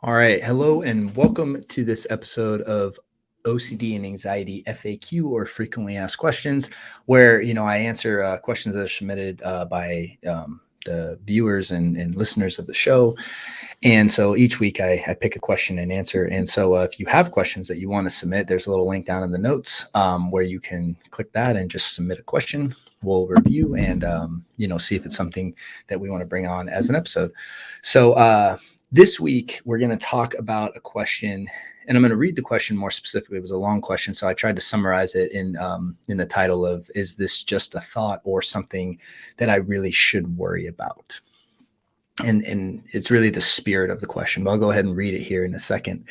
All right. Hello and welcome to this episode of OCD and Anxiety FAQ, or frequently asked questions, where I answer questions that are submitted by the viewers and listeners of the show. And so each week I pick a question and answer. And so if you have questions that you want to submit, there's a little link down in the notes where you can click that and just submit a question. We'll review and see if it's something that we want to bring on as an episode. So this week we're going to talk about a question, and I'm going to read the question more specifically. It was a long question, so I tried to summarize it in the title of "Is this just a thought or something that I really should worry about?" And it's really the spirit of the question, but I'll go ahead and read it here in a second.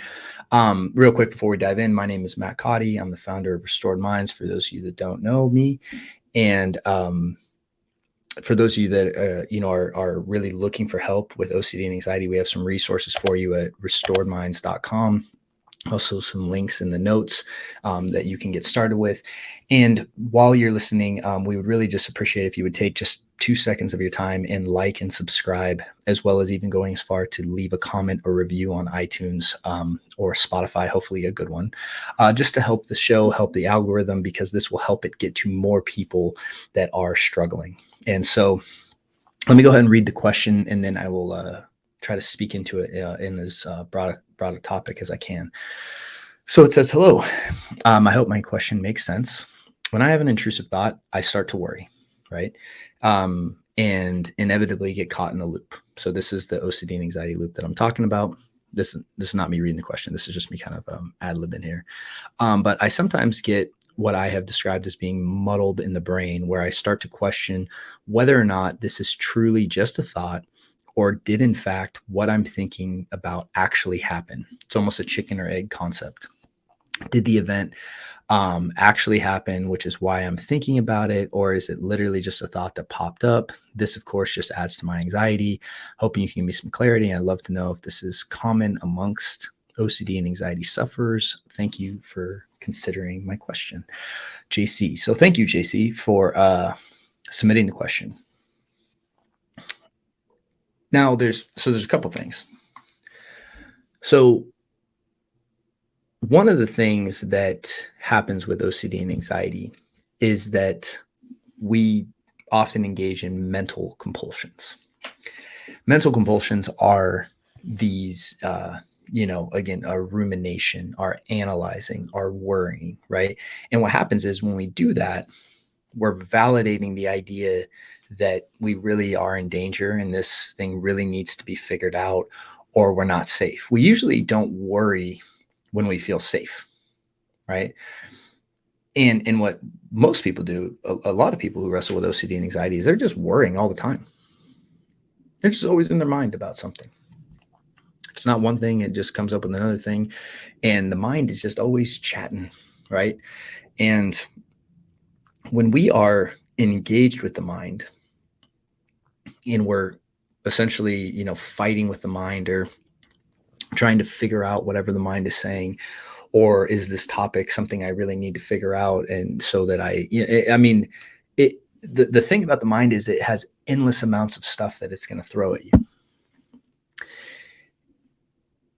Real quick before we dive in, my name is Matt Cotty. I'm the founder of Restored Minds, for those of you that don't know me. And for those of you that are really looking for help with OCD and anxiety, we have some resources for you at restoredminds.com. Also some links in the notes that you can get started with. And while you're listening, we would really just appreciate if you would take just 2 seconds of your time and like and subscribe, as well as even going as far to leave a comment or review on iTunes or Spotify, hopefully a good one, just to help the show, help the algorithm, because this will help it get to more people that are struggling. And so let me go ahead and read the question, and then I will try to speak into it in as broad a topic as I can. So it says, hello. I hope my question makes sense. When I have an intrusive thought, I start to worry, right? And inevitably get caught in the loop. So this is the OCD and anxiety loop that I'm talking about. This is not me reading the question. This is just me kind of ad-libbing here. But I sometimes get what I have described as being muddled in the brain, where I start to question whether or not this is truly just a thought, or did in fact what I'm thinking about actually happen. It's almost a chicken or egg concept. Did the event actually happen, which is why I'm thinking about it, or is it literally just a thought that popped up? This, of course, just adds to my anxiety. Hoping you can give me some clarity. I'd love to know if this is common amongst OCD and anxiety sufferers. Thank you for considering my question, JC. So thank you, JC, for submitting the question. Now, there's a couple things. So one of the things that happens with OCD and anxiety is that we often engage in mental compulsions. Mental compulsions are these, again, our rumination, our analyzing, our worrying, right? And what happens is when we do that, we're validating the idea that we really are in danger and this thing really needs to be figured out, or we're not safe. We usually don't worry when we feel safe, right? And what most people do, a lot of people who wrestle with OCD and anxiety, is they're just worrying all the time. They're just always in their mind about something. If it's not one thing, it just comes up with another thing. And the mind is just always chatting, right? And when we are engaged with the mind and we're essentially, fighting with the mind or trying to figure out whatever the mind is saying, or is this topic something I really need to figure out? And so that the thing about the mind is it has endless amounts of stuff that it's going to throw at you.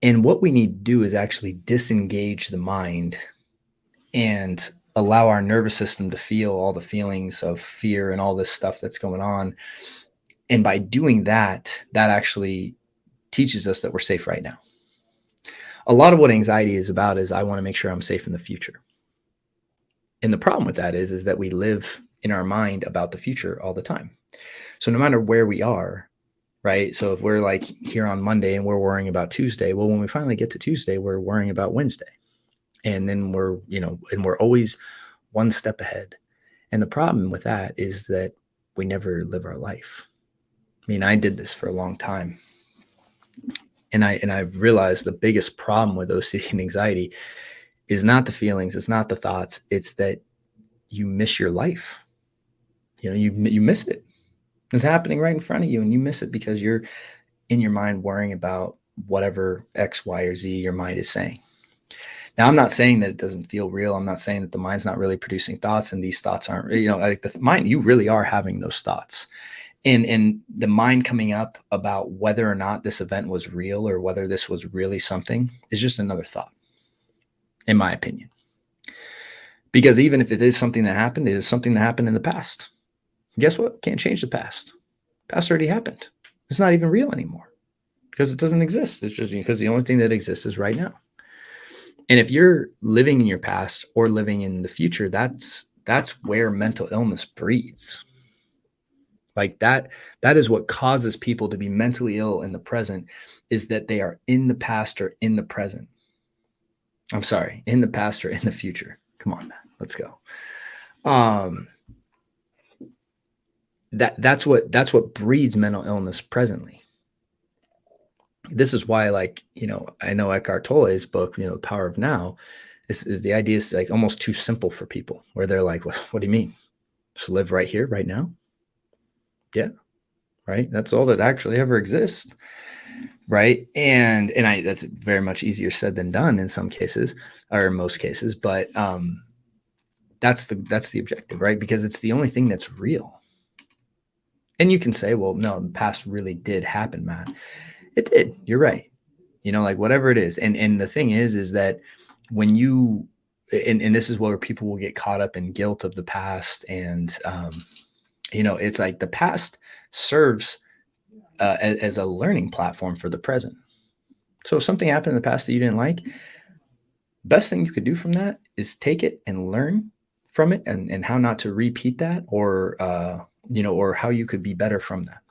And what we need to do is actually disengage the mind and allow our nervous system to feel all the feelings of fear and all this stuff that's going on. And by doing that, that actually teaches us that we're safe right now. A lot of what anxiety is about is I want to make sure I'm safe in the future. And the problem with that is that we live in our mind about the future all the time. So no matter where we are, right? So if we're like here on Monday and we're worrying about Tuesday, well, when we finally get to Tuesday, we're worrying about Wednesday. And then we're always one step ahead. And the problem with that is that we never live our life. I mean, I did this for a long time. And I've realized the biggest problem with OCD and anxiety is not the feelings, it's not the thoughts, it's that you miss your life. You miss it. It's happening right in front of you, and you miss it because you're in your mind worrying about whatever X, Y, or Z your mind is saying. Now, I'm not saying that it doesn't feel real. I'm not saying that the mind's not really producing thoughts, and these thoughts aren't, like the mind, you really are having those thoughts. And the mind coming up about whether or not this event was real or whether this was really something is just another thought, in my opinion. Because even if it is something that happened, it is something that happened in the past. Guess what? Can't change the past. Past already happened. It's not even real anymore because it doesn't exist. It's just because the only thing that exists is right now. And if you're living in your past or living in the future, that's where mental illness breeds. Like that is what causes people to be mentally ill in the present, is that they are in the past or in the present. I'm sorry, in the past or in the future. Come on, man, let's go. That's what breeds mental illness presently. This is why, like, I know Eckhart Tolle's book, The Power of Now, is the idea is like almost too simple for people, where they're like, what do you mean? Just live right here, right now? Yeah, right. That's all that actually ever exists. Right. And that's very much easier said than done in some cases, or in most cases. But that's the objective, right? Because it's the only thing that's real. And you can say, well, no, the past really did happen, Matt. It did. You're right. Like whatever it is. And the thing is that when you, and this is where people will get caught up in guilt of the past. And, it's like the past serves as a learning platform for the present. So if something happened in the past that you didn't like, best thing you could do from that is take it and learn from it, and how not to repeat that, or or how you could be better from that.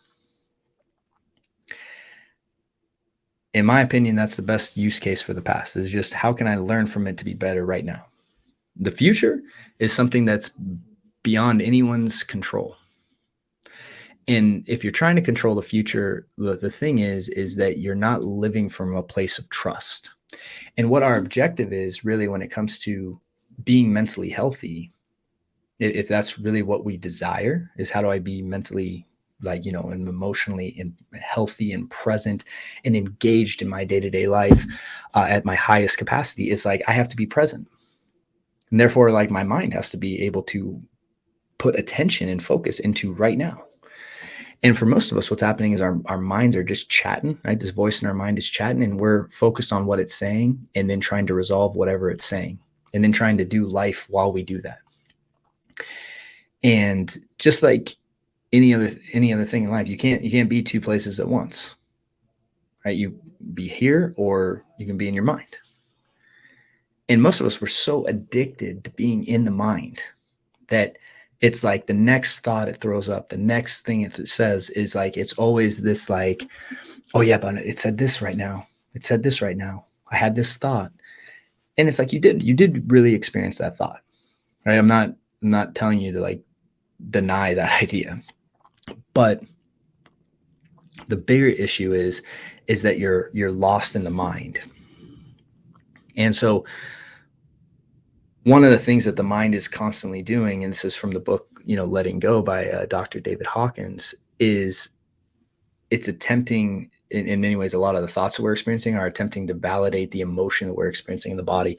In my opinion, that's the best use case for the past, is just how can I learn from it to be better right now? The future is something that's beyond anyone's control. And if you're trying to control the future, the thing is that you're not living from a place of trust. And what our objective is really when it comes to being mentally healthy, if that's really what we desire, is how do I be mentally, and emotionally and healthy and present and engaged in my day-to-day life at my highest capacity, is like I have to be present. And therefore, like, my mind has to be able to put attention and focus into right now. And for most of us, what's happening is our minds are just chatting, right? This voice in our mind is chatting, and we're focused on what it's saying and then trying to resolve whatever it's saying and then trying to do life while we do that. And just like any other thing in life, you can't be two places at once, right? You be here or you can be in your mind. And most of us, we're so addicted to being in the mind that it's like the next thought it throws up, the next thing it says is like, it's always this like, oh yeah, but it said this right now. It said this right now. I had this thought. And it's like, you did really experience that thought, right? I'm not telling you to like deny that idea, but the bigger issue is that you're lost in the mind. And so one of the things that the mind is constantly doing, and this is from the book, Letting Go by Dr. David Hawkins, is it's attempting, in many ways, a lot of the thoughts that we're experiencing are attempting to validate the emotion that we're experiencing in the body.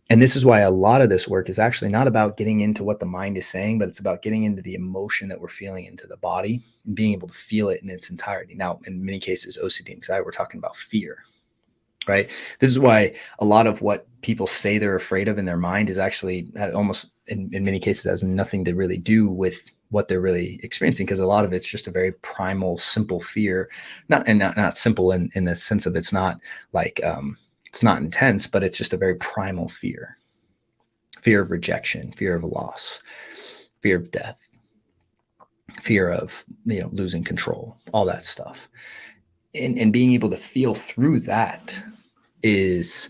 And this is why a lot of this work is actually not about getting into what the mind is saying, but it's about getting into the emotion that we're feeling into the body and being able to feel it in its entirety. Now, in many cases, OCD anxiety, we're talking about fear, right? This is why a lot of what people say they're afraid of in their mind is actually almost, in many cases, has nothing to really do with what they're really experiencing, because a lot of it's just a very primal, simple fear. Not simple in the sense of it's not like it's not intense, but it's just a very primal fear of rejection, fear of loss, fear of death, fear of losing control, all that stuff. And being able to feel through that is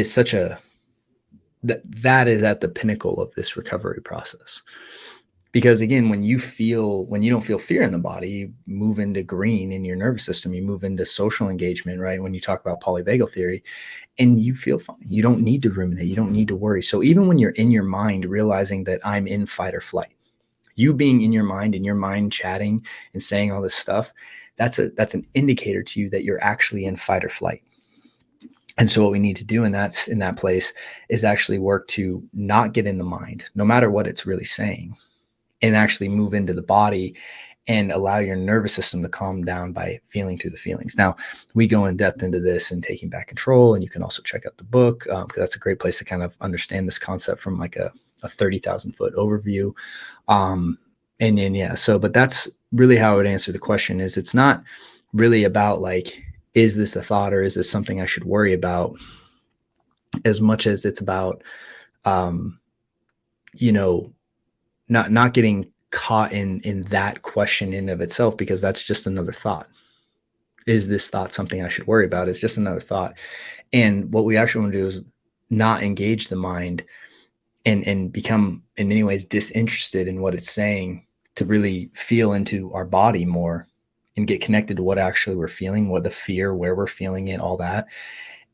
such a that is at the pinnacle of this recovery process. Because again, when you don't feel fear in the body, you move into green in your nervous system, you move into social engagement, right? When you talk about polyvagal theory, and you feel fine. You don't need to ruminate, you don't need to worry. So even when you're in your mind realizing that I'm in fight or flight, you being in your mind chatting and saying all this stuff, that's an indicator to you that you're actually in fight or flight. And so what we need to do in that place is actually work to not get in the mind, no matter what it's really saying, and actually move into the body and allow your nervous system to calm down by feeling through the feelings. Now, we go in depth into this and taking back control, and you can also check out the book, because that's a great place to kind of understand this concept from like a 30,000 foot overview. And then, yeah, but that's really how I would answer the question. Is it's not really about like, is this a thought or is this something I should worry about, as much as it's about, not getting caught in that question in of itself, because that's just another thought. Is this thought something I should worry about? It's just another thought. And what we actually want to do is not engage the mind and become in many ways disinterested in what it's saying, to really feel into our body more and get connected to what actually we're feeling, what the fear, where we're feeling it, all that.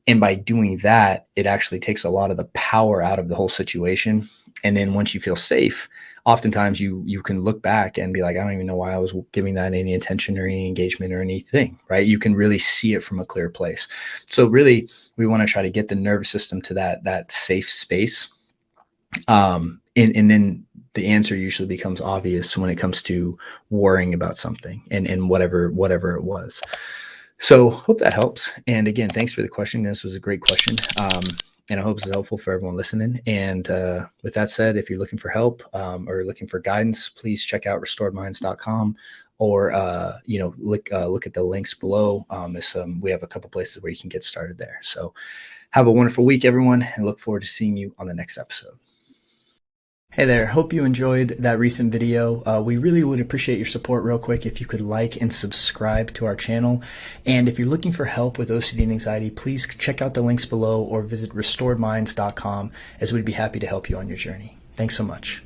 And by doing that, it actually takes a lot of the power out of the whole situation. And then once you feel safe, oftentimes you can look back and be like, I don't even know why I was giving that any attention or any engagement or anything, right? You can really see it from a clear place. So really, we want to try to get the nervous system to that safe space. And then the answer usually becomes obvious when it comes to worrying about something and whatever it was. So hope that helps. And again, thanks for the question. This was a great question. And I hope it's helpful for everyone listening. And with that said, if you're looking for help or looking for guidance, please check out restoredminds.com, or look at the links below. We have a couple places where you can get started there. So have a wonderful week, everyone, and look forward to seeing you on the next episode. Hey there, hope you enjoyed that recent video. We really would appreciate your support real quick if you could like and subscribe to our channel. And if you're looking for help with OCD and anxiety, please check out the links below or visit restoredminds.com, as we'd be happy to help you on your journey. Thanks so much.